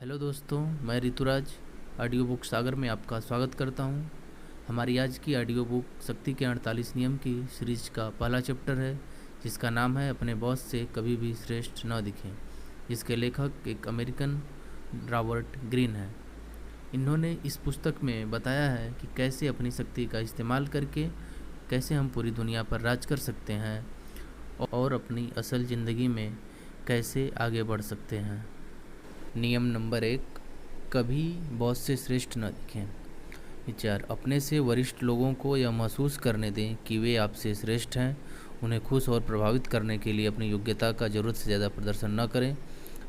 Hello दोस्तों, मैं Rituraj audio book सागर में आपका स्वागत करता हूं। हमारी आज की ऑडियो बुक शक्ति के 48 नियम की सीरीज का पहला चैप्टर है, जिसका नाम है अपने बॉस से कभी भी श्रेष्ठ न दिखें। इसके लेखक एक अमेरिकन रॉबर्ट ग्रीन है। इन्होंने इस पुस्तक में बताया है कि कैसे अपनी शक्ति का इस्तेमाल करके कैसे हम पूरी दुनिया पर राज कर सकते हैं और अपनी असल ज़िंदगी में कैसे आगे बढ़ सकते हैं। नियम नंबर 1, कभी बॉस से श्रेष्ठ न दिखें। विचार, अपने से वरिष्ठ लोगों को यह महसूस करने दें कि वे आपसे श्रेष्ठ हैं। उन्हें खुश और प्रभावित करने के लिए अपनी योग्यता का ज़रूरत से ज़्यादा प्रदर्शन न करें।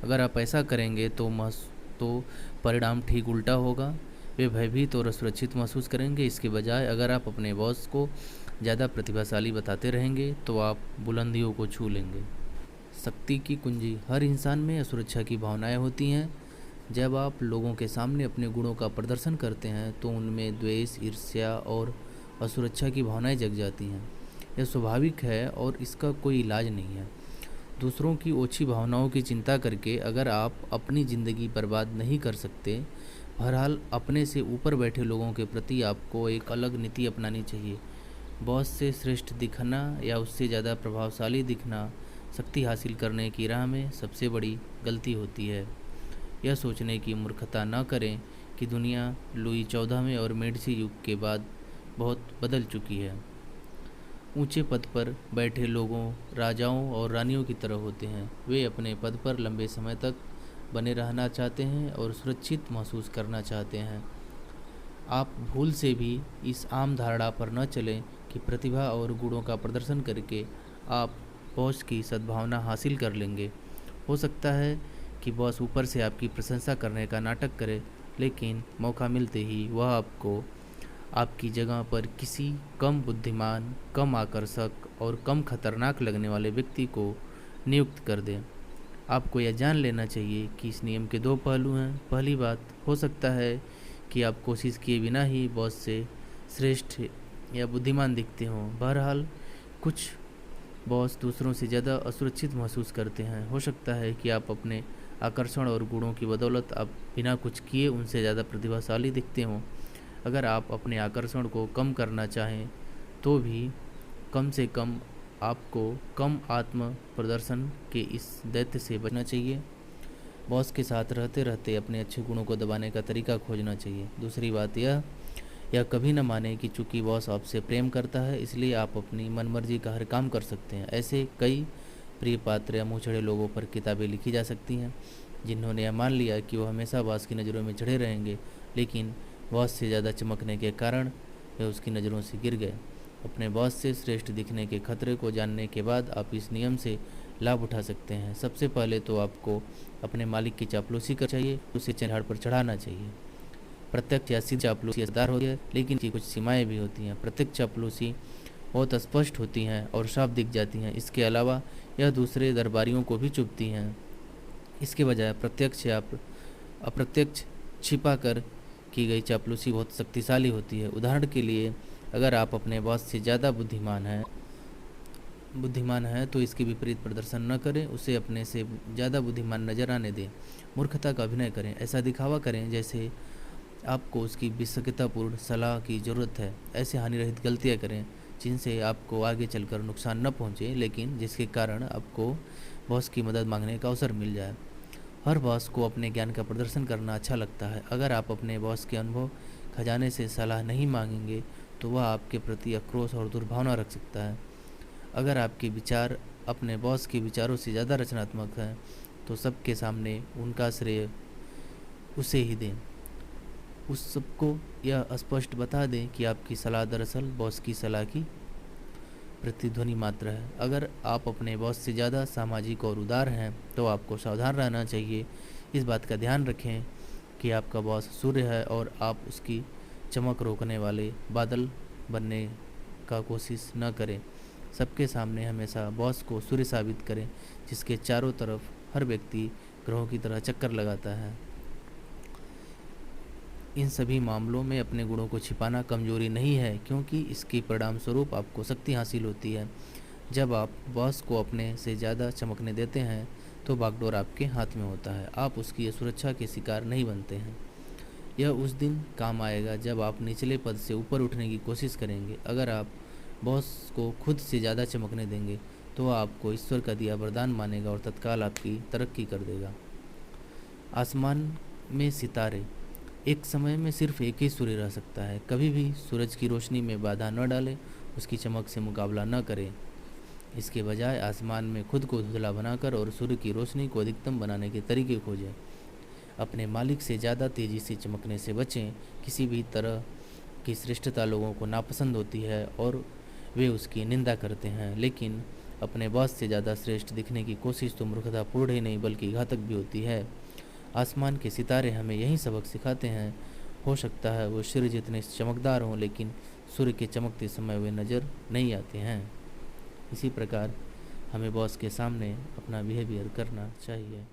अगर आप ऐसा करेंगे तो परिणाम ठीक उल्टा होगा। वे भयभीत और असुरक्षित महसूस करेंगे। इसके बजाय अगर आप अपने बॉस को ज़्यादा प्रतिभाशाली बताते रहेंगे तो आप बुलंदियों को छू लेंगे। शक्ति की कुंजी, हर इंसान में असुरक्षा की भावनाएं होती हैं। जब आप लोगों के सामने अपने गुणों का प्रदर्शन करते हैं तो उनमें द्वेष, ईर्ष्या और असुरक्षा की भावनाएं जग जाती हैं। यह स्वाभाविक है और इसका कोई इलाज नहीं है। दूसरों की ओछी भावनाओं की चिंता करके अगर आप अपनी ज़िंदगी बर्बाद नहीं कर सकते। बहरहाल, अपने से ऊपर बैठे लोगों के प्रति आपको एक अलग नीति अपनानी चाहिए। बॉस से श्रेष्ठ दिखना या उससे ज़्यादा प्रभावशाली दिखना शक्ति हासिल करने की राह में सबसे बड़ी गलती होती है। यह सोचने की मूर्खता न करें कि दुनिया लुई 14वें और मेडिसी युग के बाद बहुत बदल चुकी है। ऊंचे पद पर बैठे लोगों, राजाओं और रानियों की तरह होते हैं। वे अपने पद पर लंबे समय तक बने रहना चाहते हैं और सुरक्षित महसूस करना चाहते हैं। आप भूल से भी इस आम धारणा पर न चलें कि प्रतिभा और गुणों का प्रदर्शन करके आप बॉस की सद्भावना हासिल कर लेंगे। हो सकता है कि बॉस ऊपर से आपकी प्रशंसा करने का नाटक करे, लेकिन मौका मिलते ही वह आपको आपकी जगह पर किसी कम बुद्धिमान, कम आकर्षक और कम खतरनाक लगने वाले व्यक्ति को नियुक्त कर दे। आपको यह जान लेना चाहिए कि इस नियम के दो पहलू हैं। पहली बात, हो सकता है कि आप कोशिश किए बिना ही बॉस से श्रेष्ठ या बुद्धिमान दिखते हों। बहरहाल, कुछ बॉस दूसरों से ज़्यादा असुरक्षित महसूस करते हैं। हो सकता है कि आप अपने आकर्षण और गुणों की बदौलत आप बिना कुछ किए उनसे ज़्यादा प्रतिभाशाली दिखते हों। अगर आप अपने आकर्षण को कम करना चाहें तो भी कम से कम आपको कम आत्म प्रदर्शन के इस दैत्य से बचना चाहिए। बॉस के साथ रहते रहते अपने अच्छे गुणों को दबाने का तरीका खोजना चाहिए। दूसरी बात, यह कभी न माने कि चूंकि बॉस आपसे प्रेम करता है इसलिए आप अपनी मनमर्जी का हर काम कर सकते हैं। ऐसे कई प्रिय पात्र या मुँहछड़े लोगों पर किताबें लिखी जा सकती हैं, जिन्होंने यह मान लिया कि वो हमेशा बॉस की नज़रों में चढ़े रहेंगे, लेकिन बॉस से ज़्यादा चमकने के कारण वे उसकी नज़रों से गिर गए। अपने बॉस से श्रेष्ठ दिखने के खतरे को जानने के बाद आप इस नियम से लाभ उठा सकते हैं। सबसे पहले तो आपको अपने मालिक की चापलूसी करनी चाहिए, उसे चिन्हाड़ पर चढ़ाना चाहिए। प्रत्यक्ष या सीधी चापलूसी असरदार होती है, लेकिन इसकी कुछ सीमाएं भी होती हैं। प्रत्यक्ष चापलूसी बहुत स्पष्ट होती हैं और साफ दिख जाती हैं। इसके अलावा यह दूसरे दरबारियों को भी चुभती हैं। इसके बजाय प्रत्यक्ष या अप्रत्यक्ष छिपा कर की गई चापलूसी बहुत शक्तिशाली होती है। उदाहरण के लिए, अगर आप अपने बॉस से ज़्यादा बुद्धिमान है तो इसके विपरीत प्रदर्शन न करें। उसे अपने से ज़्यादा बुद्धिमान नजर आने दें। मूर्खता का अभिनय करें। ऐसा दिखावा करें जैसे आपको उसकी विशेषज्ञतापूर्ण सलाह की ज़रूरत है। ऐसे हानिरहित गलतियाँ करें जिनसे आपको आगे चलकर नुकसान न पहुँचे, लेकिन जिसके कारण आपको बॉस की मदद मांगने का अवसर मिल जाए। हर बॉस को अपने ज्ञान का प्रदर्शन करना अच्छा लगता है। अगर आप अपने बॉस के अनुभव खजाने से सलाह नहीं मांगेंगे तो वह आपके प्रति आक्रोश और दुर्भावना रख सकता है। अगर आपके विचार अपने बॉस के विचारों से ज़्यादा रचनात्मक हैं तो सबके सामने उनका श्रेय उसे ही दें। उस सबको यह स्पष्ट बता दें कि आपकी सलाह दरअसल बॉस की सलाह की प्रतिध्वनि मात्र है। अगर आप अपने बॉस से ज़्यादा सामाजिक और उदार हैं तो आपको सावधान रहना चाहिए। इस बात का ध्यान रखें कि आपका बॉस सूर्य है और आप उसकी चमक रोकने वाले बादल बनने का कोशिश न करें। सबके सामने हमेशा बॉस को सूर्य साबित करें, जिसके चारों तरफ हर व्यक्ति ग्रहों की तरह चक्कर लगाता है। इन सभी मामलों में अपने गुणों को छिपाना कमजोरी नहीं है, क्योंकि इसके परिणाम स्वरूप आपको शक्ति हासिल होती है। जब आप बॉस को अपने से ज़्यादा चमकने देते हैं तो बागडोर आपके हाथ में होता है, आप उसकी सुरक्षा के शिकार नहीं बनते हैं। यह उस दिन काम आएगा जब आप निचले पद से ऊपर उठने की कोशिश करेंगे। अगर आप बॉस को खुद से ज़्यादा चमकने देंगे तो वह आपको ईश्वर का दिया वरदान मानेगा और तत्काल आपकी तरक्की कर देगा। आसमान में सितारे। एक समय में सिर्फ एक ही सूर्य रह सकता है। कभी भी सूरज की रोशनी में बाधा न डालें, उसकी चमक से मुकाबला न करें। इसके बजाय आसमान में खुद को धुंधला बनाकर और सूर्य की रोशनी को अधिकतम बनाने के तरीके खोजें। अपने मालिक से ज़्यादा तेज़ी से चमकने से बचें। किसी भी तरह की श्रेष्ठता लोगों को नापसंद होती है और वे उसकी निंदा करते हैं, लेकिन अपने बॉस से ज़्यादा श्रेष्ठ दिखने की कोशिश तो मूर्खतापूर्ण ही नहीं बल्कि घातक भी होती है। आसमान के सितारे हमें यही सबक सिखाते हैं। हो सकता है वो सूर्य जितने चमकदार हों, लेकिन सूर्य के चमकते समय वे नज़र नहीं आते हैं। इसी प्रकार हमें बॉस के सामने अपना बिहेवियर करना चाहिए।